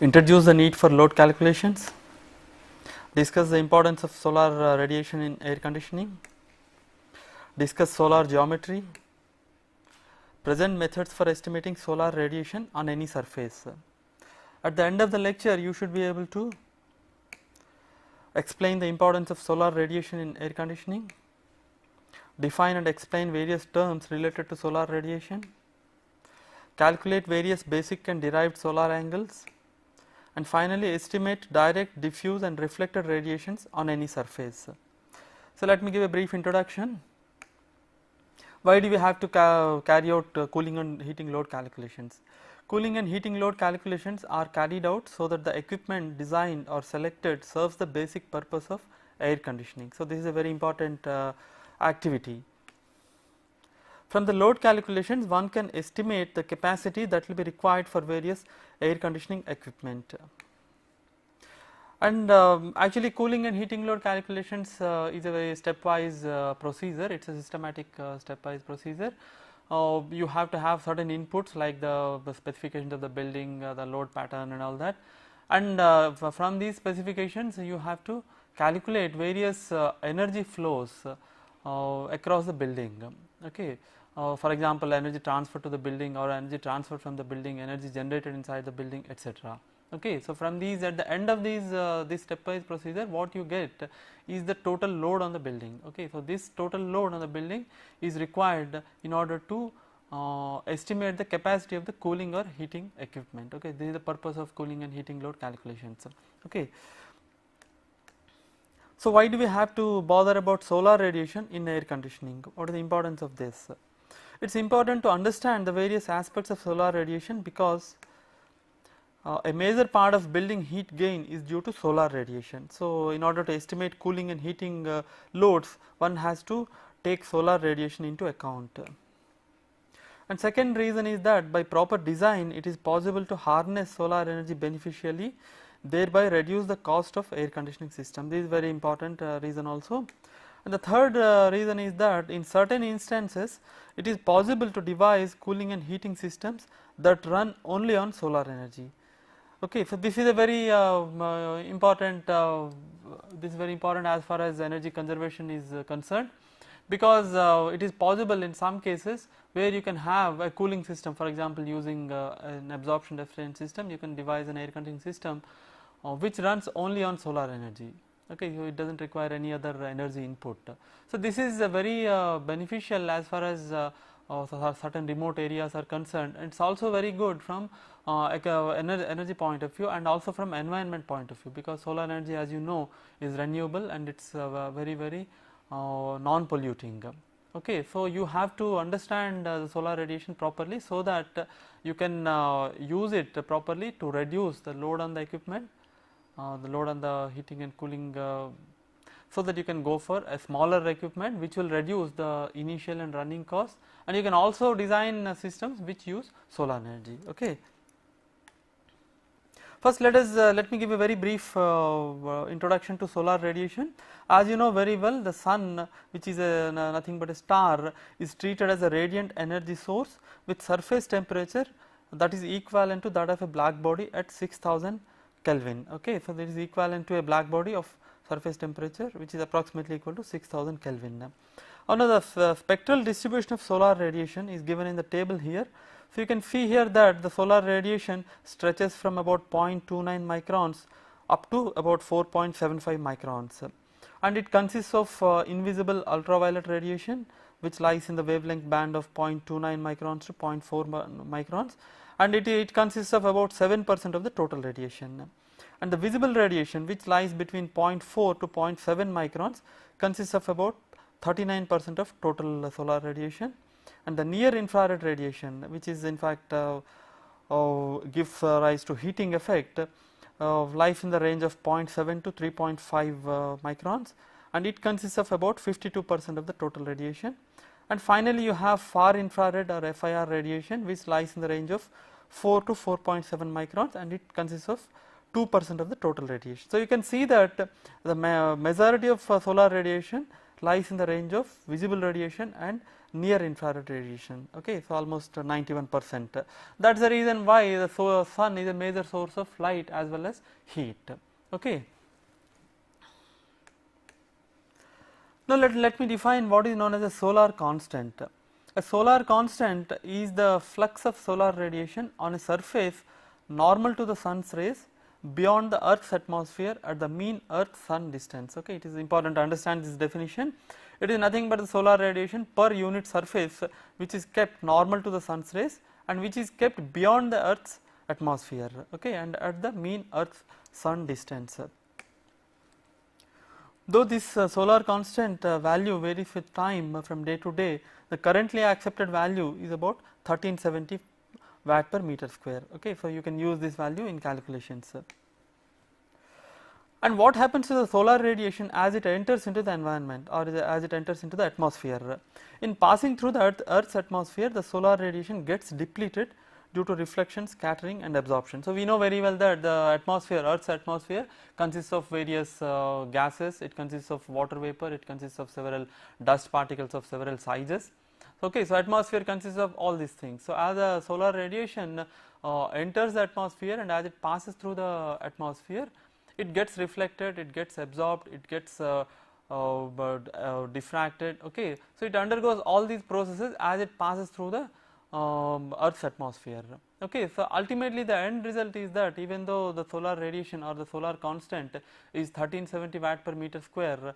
introduce the need for load calculations, discuss the importance of solar radiation in air conditioning, discuss solar geometry, present methods for estimating solar radiation on any surface. At the end of the lecture, you should be able to explain the importance of solar radiation in air conditioning, define and explain various terms related to solar radiation, calculate various basic and derived solar angles, and finally estimate direct, diffuse and reflected radiations on any surface. So, let me give a brief introduction. Why do we have to carry out cooling and heating load calculations? Cooling and heating load calculations are carried out so that the equipment designed or selected serves the basic purpose of air conditioning. So, this is a very important activity. From the load calculations, one can estimate the capacity that will be required for various air conditioning equipment. And actually cooling and heating load calculations is a very stepwise procedure, it is a systematic stepwise procedure. You have to have certain inputs like the specifications of the building, the load pattern and all that, and from these specifications you have to calculate various energy flows across the building. Okay. For example, energy transfer to the building or energy transfer from the building, energy generated inside the building, etc. Okay. So, from these at the end of these this stepwise procedure, what you get is the total load on the building. Okay. So, this total load on the building is required in order to estimate the capacity of the cooling or heating equipment. Okay. This is the purpose of cooling and heating load calculations. Okay. So, why do we have to bother about solar radiation in air conditioning? What is the importance of this? It is important to understand the various aspects of solar radiation because a major part of building heat gain is due to solar radiation. So, in order to estimate cooling and heating loads, one has to take solar radiation into account. And second reason is that by proper design, it is possible to harness solar energy beneficially, thereby reduce the cost of air conditioning system. This is very important reason also. And the third reason is that in certain instances, it is possible to devise cooling and heating systems that run only on solar energy. Okay, so this is a very important. This is very important as far as energy conservation is concerned, because it is possible in some cases where you can have a cooling system. For example, using an absorption deficient system, you can devise an air conditioning system which runs only on solar energy. Okay, so it does not require any other energy input. So, this is very beneficial as far as certain remote areas are concerned, and it is also very good from energy point of view and also from environment point of view, because solar energy, as you know, is renewable and it is very non polluting. Okay, so you have to understand the solar radiation properly so that you can use it properly to reduce the load on the equipment, the load on the heating and cooling, so that you can go for a smaller equipment which will reduce the initial and running costs, and you can also design systems which use solar energy. Okay. First, let me give a very brief introduction to solar radiation. As you know very well, the sun, which is nothing but a star, is treated as a radiant energy source with surface temperature that is equivalent to that of a black body at 6000 Kelvin. Okay. So, this is equivalent to a black body of surface temperature which is approximately equal to 6000 Kelvin. Now, the spectral distribution of solar radiation is given in the table here. So, you can see here that the solar radiation stretches from about 0.29 microns up to about 4.75 microns, and it consists of invisible ultraviolet radiation which lies in the wavelength band of 0.29 microns to 0.4 microns, and it consists of about 7% of the total radiation, and the visible radiation which lies between 0.4 to 0.7 microns consists of about 39% of total solar radiation, and the near infrared radiation, which is in fact gives rise to heating effect, lies in the range of 0.7 to 3.5 microns, and it consists of about 52% of the total radiation. And finally, you have far infrared or FIR radiation which lies in the range of 4 to 4.7 microns, and it consists of 2% of the total radiation. So, you can see that the majority of solar radiation lies in the range of visible radiation and near infrared radiation. Okay, so almost 91%. That is the reason why the sun is a major source of light as well as heat. Okay. Now let me define what is known as a solar constant. A solar constant is the flux of solar radiation on a surface normal to the sun's rays beyond the earth's atmosphere at the mean earth sun distance. Okay, it is important to understand this definition. It is nothing but the solar radiation per unit surface which is kept normal to the sun's rays and which is kept beyond the earth's atmosphere, okay, and at the mean earth sun distance. Though this solar constant value varies with time from day to day, the currently accepted value is about 1370 watt per meter square. Okay, so you can use this value in calculations. And what happens to the solar radiation as it enters into the environment or as it enters into the atmosphere? In passing through the Earth's atmosphere, the solar radiation gets depleted due to reflection, scattering and absorption. So, we know very well that the atmosphere, Earth's atmosphere consists of various gases, it consists of water vapor, it consists of several dust particles of several sizes. Okay, so atmosphere consists of all these things. So, as the solar radiation enters the atmosphere and as it passes through the atmosphere, it gets reflected, it gets absorbed, it gets diffracted. Okay, so it undergoes all these processes as it passes through the Earth's atmosphere. Okay, so ultimately the end result is that even though the solar radiation or the solar constant is 1370 watt per meter square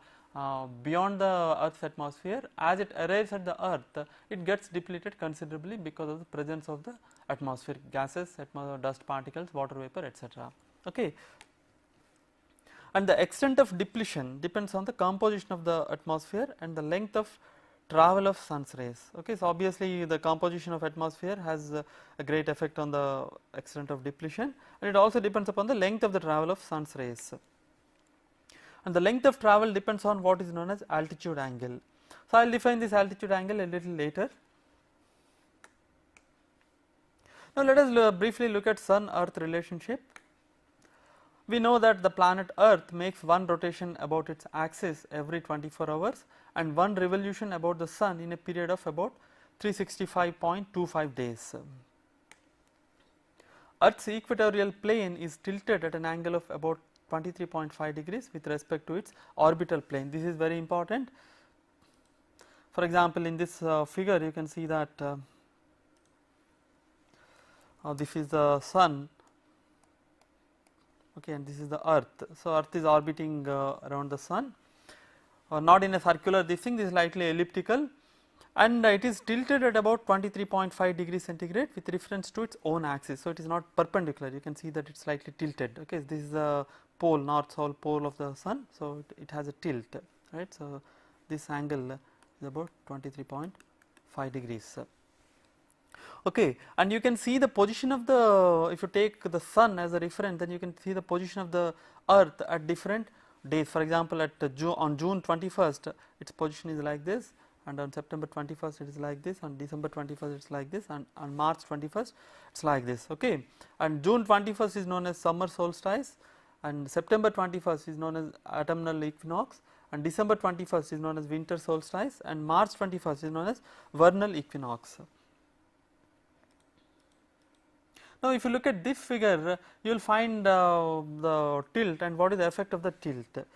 beyond the Earth's atmosphere, as it arrives at the Earth, it gets depleted considerably because of the presence of the atmospheric gases, dust particles, water vapor, etc. Okay. And the extent of depletion depends on the composition of the atmosphere and the length of travel of sun's rays. Okay, so obviously the composition of atmosphere has a great effect on the extent of depletion, and it also depends upon the length of the travel of sun's rays. And the length of travel depends on what is known as altitude angle. So I will define this altitude angle a little later. Now let us briefly look at Sun-Earth relationship. We know that the planet Earth makes one rotation about its axis every 24 hours and one revolution about the Sun in a period of about 365.25 days. Earth's equatorial plane is tilted at an angle of about 23.5 degrees with respect to its orbital plane. This is very important. For example, in this figure you can see that this is the Sun. Okay, and this is the Earth. So, Earth is orbiting around the Sun, not in a circular this thing, this is slightly elliptical, and it is tilted at about 23.5 degrees centigrade with reference to its own axis. So, it is not perpendicular, you can see that it is slightly tilted. Okay, this is the pole, north south pole of the Sun, so it has a tilt, right. So, this angle is about 23.5 degrees. Okay, and you can see the position of the, if you take the Sun as a reference, then you can see the position of the Earth at different days. For example, at on June 21st its position is like this, and on September 21st it is like this, on December 21st it is like this, and on March 21st it is like this. Okay, and June 21st is known as summer solstice, and September 21st is known as autumnal equinox, and December 21st is known as winter solstice, and March 21st is known as vernal equinox. Now, if you look at this figure, you will find the tilt and what is the effect of the tilt.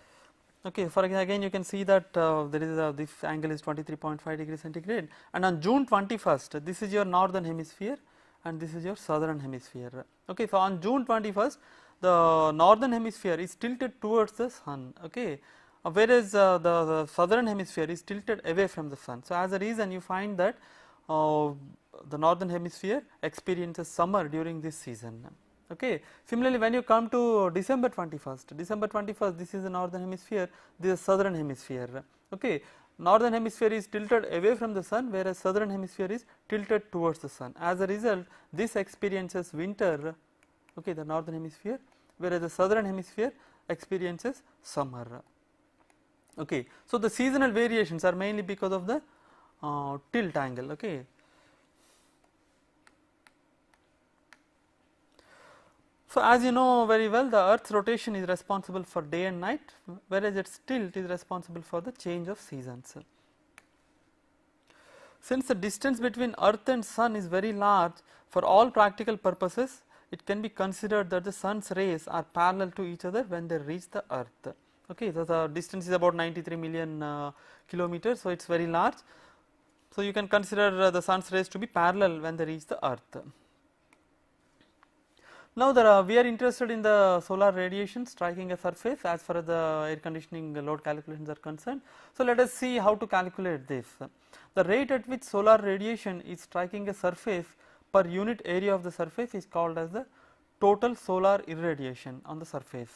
Okay, for again you can see that there is this angle is 23.5 degrees centigrade, and on June 21st this is your northern hemisphere and this is your southern hemisphere. Okay, so on June 21st the northern hemisphere is tilted towards the Sun. Okay, whereas the southern hemisphere is tilted away from the Sun. So, as a reason you find that the northern hemisphere experiences summer during this season. Okay. Similarly, when you come to December 21st, this is the northern hemisphere, this is southern hemisphere. Okay. Northern hemisphere is tilted away from the Sun, whereas southern hemisphere is tilted towards the Sun. As a result, this experiences winter, okay, the northern hemisphere, whereas the southern hemisphere experiences summer. Okay. So, the seasonal variations are mainly because of the tilt angle. Okay. So, as you know very well, the Earth's rotation is responsible for day and night, whereas its tilt is responsible for the change of seasons. Since the distance between earth and sun is very large, for all practical purposes it can be considered that the sun's rays are parallel to each other when they reach the earth. Okay, so the distance is about 93 million kilometers, so it is very large. So you can consider the sun's rays to be parallel when they reach the earth. Now we are interested in the solar radiation striking a surface as far as the air conditioning load calculations are concerned. So let us see how to calculate this. The rate at which solar radiation is striking a surface per unit area of the surface is called as the total solar irradiation on the surface,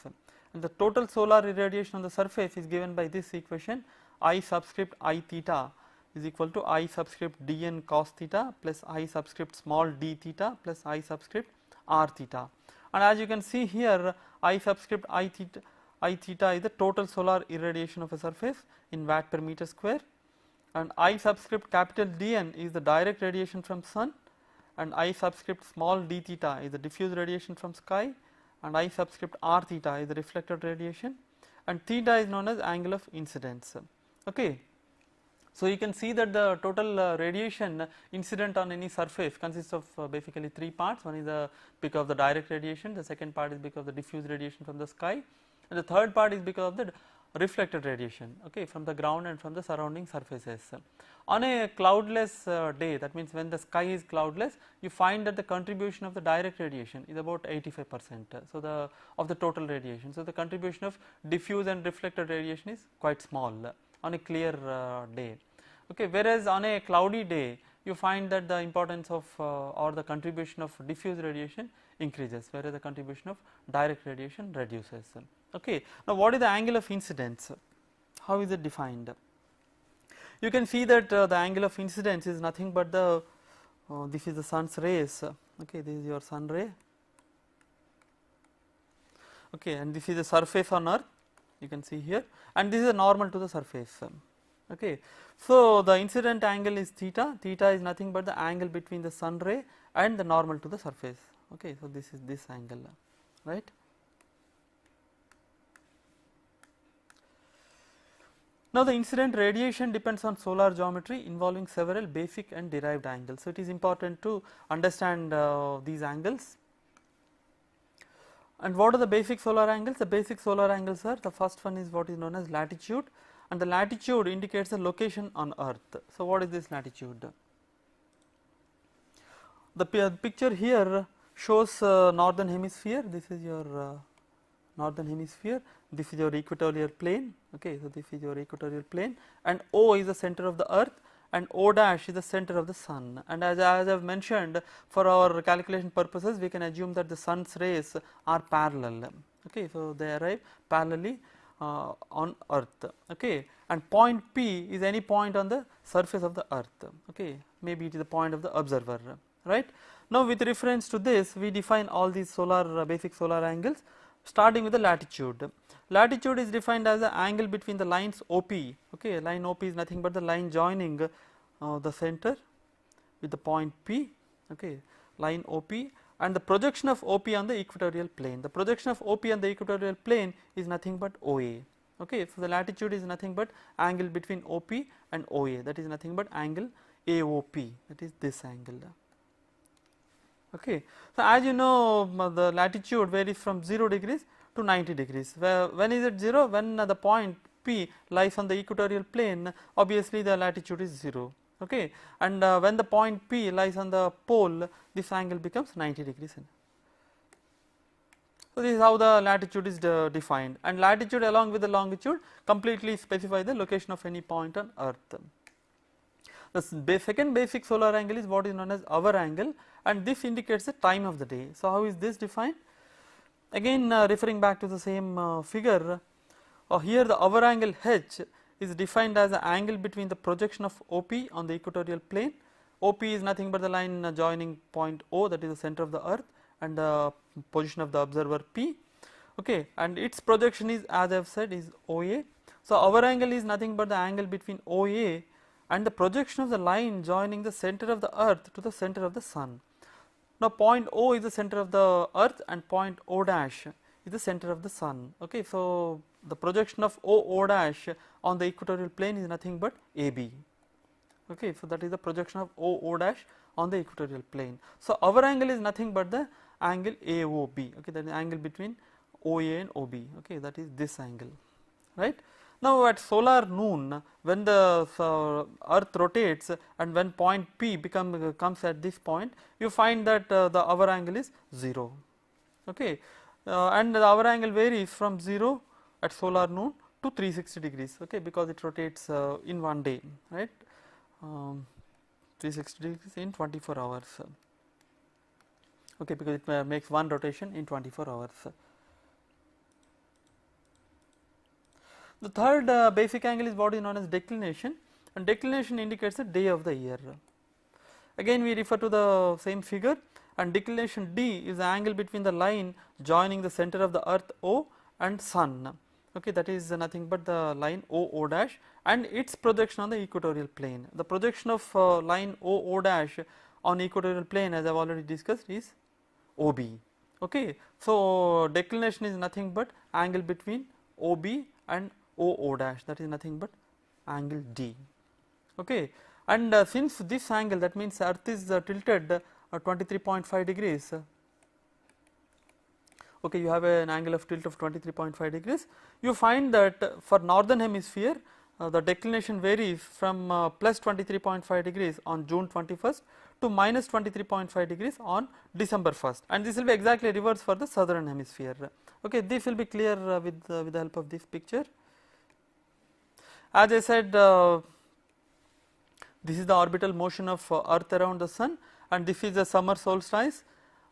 and the total solar irradiation on the surface is given by this equation: I subscript I theta is equal to I subscript dn cos theta plus I subscript small d theta plus I subscript r theta. And as you can see here, I subscript I theta is the total solar irradiation of a surface in watt per meter square, and I subscript capital Dn is the direct radiation from sun, and I subscript small d theta is the diffuse radiation from sky, and I subscript r theta is the reflected radiation, and theta is known as angle of incidence. Okay. So you can see that the total radiation incident on any surface consists of basically three parts. One is because of the direct radiation, the second part is because of the diffuse radiation from the sky, and the third part is because of the reflected radiation, okay, from the ground and from the surrounding surfaces. On a cloudless day, that means when the sky is cloudless, you find that the contribution of the direct radiation is about 85%. So of the total radiation. So the contribution of diffuse and reflected radiation is quite small on a clear day. Okay, whereas on a cloudy day you find that the importance of or the contribution of diffuse radiation increases, whereas the contribution of direct radiation reduces. Okay. Now what is the angle of incidence? How is it defined? You can see that the angle of incidence is nothing but the this is the sun's rays. Okay, this is your sun ray. Okay, and this is the surface on earth, you can see here, and this is a normal to the surface. Okay. So the incident angle is theta. Theta is nothing but the angle between the sun ray and the normal to the surface. Okay. So this is this angle, right. Now the incident radiation depends on solar geometry involving several basic and derived angles. So it is important to understand these angles. And what are the basic solar angles? The basic solar angles are, the first one is what is known as latitude, and the latitude indicates the location on earth. So what is this latitude? The picture here shows northern hemisphere. This is your northern hemisphere, this is your equatorial plane. Okay, so this is your equatorial plane, and O is the center of the earth, and O dash is the center of the sun. And as I have mentioned, for our calculation purposes we can assume that the sun's rays are parallel. Okay, so they arrive parallelly on earth. Okay, and point P is any point on the surface of the earth. Okay, maybe it is the point of the observer, right. Now with reference to this, we define all these solar basic solar angles, starting with the latitude. Latitude is defined as the angle between the lines OP. Okay, line OP is nothing but the line joining the center with the point P. Okay, line OP, and the projection of OP on the equatorial plane. The projection of OP on the equatorial plane is nothing but OA. Okay, so the latitude is nothing but angle between OP and OA, that is nothing but angle AOP, that is this angle. Okay, so as you know, the latitude varies from 0 degrees to 90 degrees. When is it 0? When the point P lies on the equatorial plane, obviously the latitude is 0. Okay, and when the point P lies on the pole, this angle becomes 90 degrees. So this is how the latitude is defined, and latitude along with the longitude completely specify the location of any point on earth. The second basic solar angle is what is known as hour angle, and this indicates the time of the day. So how is this defined? Again referring back to the same figure, here the hour angle H is defined as the angle between the projection of OP on the equatorial plane. OP is nothing but the line joining point O, that is the center of the earth, and the position of the observer P. Okay, and its projection is, as I have said, is OA. So hour angle is nothing but the angle between OA and the projection of the line joining the center of the earth to the center of the sun. Now point O is the center of the earth and point O dash is the center of the sun. Okay, so the projection of O dash on the equatorial plane is nothing but AB. Okay, so that is the projection of O dash on the equatorial plane. So our angle is nothing but the angle AOB. Okay, that is angle between OA and OB. Okay, that is this angle, right. Now at solar noon, when the earth rotates and when point P comes at this point, you find that the our angle is 0. Okay, and the our angle varies from 0 at solar noon to 360 degrees. Okay, because it rotates in one day, right. 360 degrees in 24 hours. Okay, because it makes one rotation in 24 hours. The third basic angle is what is known as declination, and declination indicates the day of the year. Again we refer to the same figure, and declination D is the angle between the line joining the center of the earth O and sun. Okay, that is nothing but the line O dash and its projection on the equatorial plane. The projection of line O dash on equatorial plane, as I have already discussed, is OB. Okay, so declination is nothing but angle between OB and O dash, that is nothing but angle D. Okay, and since this angle, that means earth is tilted 23.5 degrees. Okay, you have an angle of tilt of 23.5 degrees. You find that for northern hemisphere the declination varies from plus 23.5 degrees on June 21st to minus 23.5 degrees on December 1st, and this will be exactly reverse for the southern hemisphere. Okay, this will be clear with the help of this picture. As I said, this is the orbital motion of earth around the sun, and this is the summer solstice,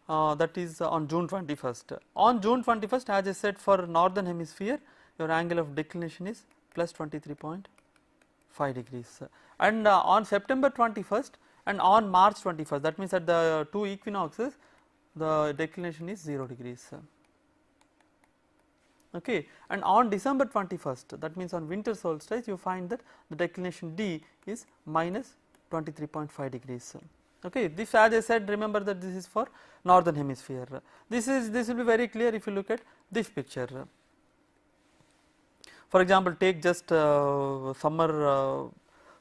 that is on June 21st. On June 21st, as I said, for northern hemisphere your angle of declination is plus 23.5 degrees, and on September 21st and on March 21st, that means at the two equinoxes the declination is 0 degrees. Okay, and on December 21st, that means on winter solstice, you find that the declination D is minus 23.5 degrees. Okay, this, as I said, remember that this is for northern hemisphere. This will be very clear if you look at this picture. For example, take just summer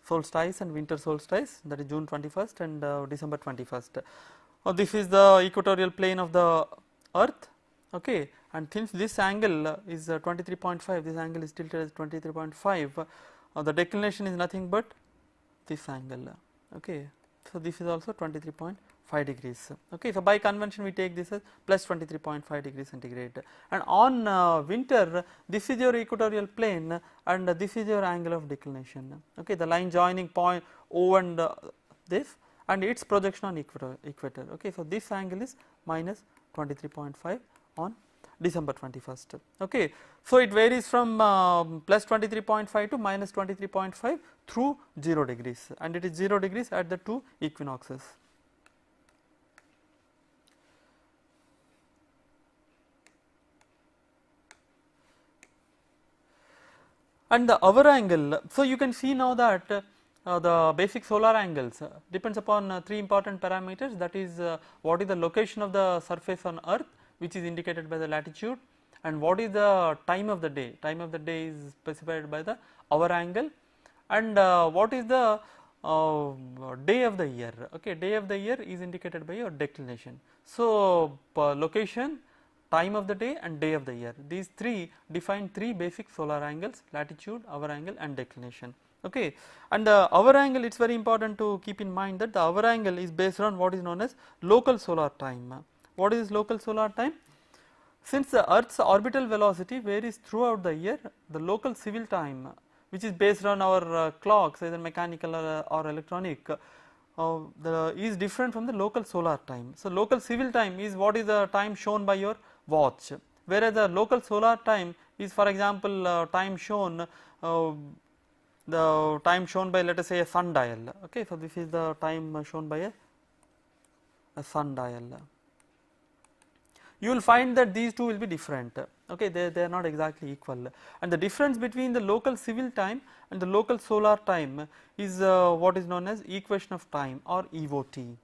solstice and winter solstice, that is June 21st and December 21st. This is the equatorial plane of the earth. Okay, and since this angle is 23.5, this angle is tilted as 23.5, the declination is nothing but this angle. Okay, so this is also 23.5 degrees. Okay, so by convention we take this as plus 23.5 degrees centigrade, and on winter this is your equatorial plane and this is your angle of declination. Okay, the line joining point O and this and its projection on equator. Okay, so this angle is minus 23.5 on December 21st. Okay, so it varies from plus 23.5 to minus 23.5 through 0 degrees, and it is 0 degrees at the two equinoxes. And the hour angle, so you can see now that the basic solar angles depends upon three important parameters, that is what is the location of the surface on earth, which is indicated by the latitude, and what is the time of the day. Time of the day is specified by the hour angle, and what is the day of the year. Okay, day of the year is indicated by your declination. So location, time of the day and day of the year, these three define three basic solar angles: latitude, hour angle and declination. Okay, and the hour angle, it is very important to keep in mind that the hour angle is based on what is known as local solar time. What is local solar time? Since the earth's orbital velocity varies throughout the year, the local civil time, which is based on our clocks, either mechanical or electronic, is different from the local solar time. So local civil time is what is the time shown by your watch, whereas the local solar time is, for example, time shown by, let us say, a sundial. Okay, so this is the time shown by a sundial. You will find that these two will be different. Okay, they are not exactly equal, and the difference between the local civil time and the local solar time is what is known as equation of time, or EOT.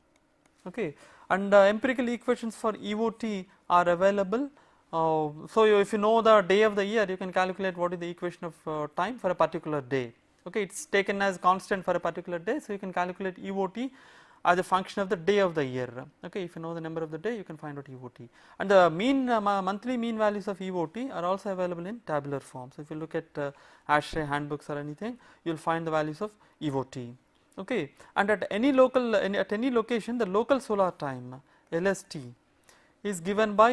Okay, and empirical equations for EOT are available. So if you know the day of the year, you can calculate what is the equation of time for a particular day. Okay, it is taken as constant for a particular day, so you can calculate EOT as a function of the day of the year. Okay, if you know the number of the day, you can find out EOT, and the mean monthly mean values of EOT are also available in tabular form. So if you look at ASHRAE handbooks or anything, you will find the values of EOT. Okay, and at any local at any location, the local solar time LST is given by